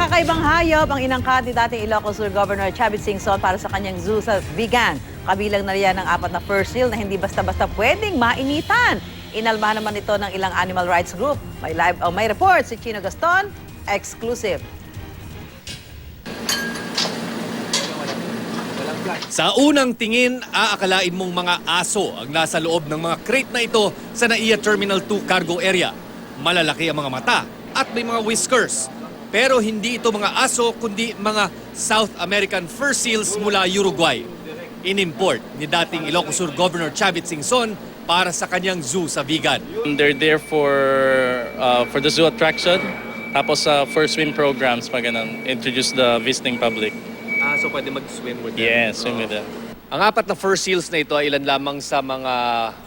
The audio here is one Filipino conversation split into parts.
kakaibang hayop ang inangkat ni dating Ilocos Sur Governor Chavit Singson para sa kanyang zoo sa Vigan. Kabilang na riyan ang 4 na fur seal na hindi basta-basta pwedeng mainitan. Inalmahan naman ito ng ilang animal rights group. May report si Chino Gaston, exclusive. Sa unang tingin, aakalain mong mga aso ang nasa loob ng mga crate na ito sa NAIA Terminal 2 cargo area. Malalaki ang mga mata at may mga whiskers. Pero hindi ito mga aso kundi mga South American fur seals mula Uruguay. Inimport ni dating Ilocos Sur Governor Chavit Singson para sa kanyang zoo sa Vigan. They're there for the zoo attraction, tapos for swim programs, pag ganun, introduce the visiting public. So pwede mag-swim with them? Yeah, swim with them. Ang 4 na fur seals na ito ay ilan lamang sa mga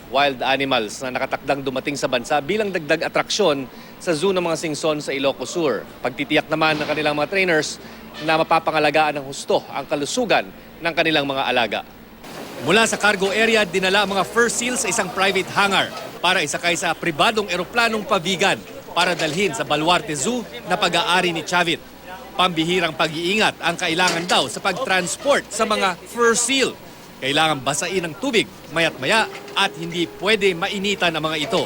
wild animals na nakatakdang dumating sa bansa bilang dagdag atraksyon sa zoo ng mga Singson sa Ilocos Sur. Pagtitiyak naman ng kanilang mga trainers na mapapangalagaan ng husto ang kalusugan ng kanilang mga alaga. Mula sa cargo area, dinala ang mga fur seals sa isang private hangar para isakay sa pribadong eroplanong pavigan para dalhin sa Baluarte Zoo na pag-aari ni Chavit. Pambihirang pag-iingat ang kailangan daw sa pag-transport sa mga fur seal. Kailangan basain ng tubig, mayat-maya, at hindi pwede mainitan ang mga ito.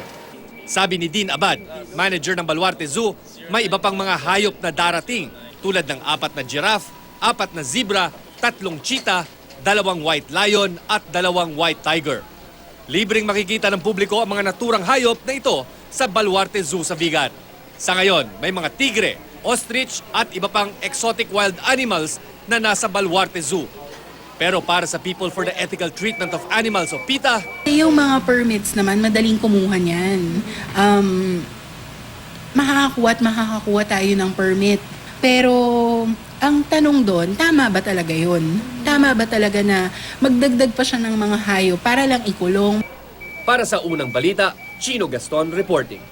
Sabi ni Dean Abad, manager ng Baluarte Zoo, may iba pang mga hayop na darating tulad ng 4 na giraffe, 4 na zebra, 3 cheetah, 2 white lion at 2 white tiger. Libreng makikita ng publiko ang mga naturang hayop na ito sa Baluarte Zoo sa Vigan. Sa ngayon, may mga tigre, ostrich at iba pang exotic wild animals na nasa Baluarte Zoo. Pero para sa People for the Ethical Treatment of Animals o PETA, yung mga permits naman, madaling kumuha niyan. Makakakuha tayo ng permit. Pero ang tanong doon, tama ba talaga yun? Tama ba talaga na magdagdag pa siya ng mga hayop para lang ikulong? para sa unang balita, Chino Gaston reporting.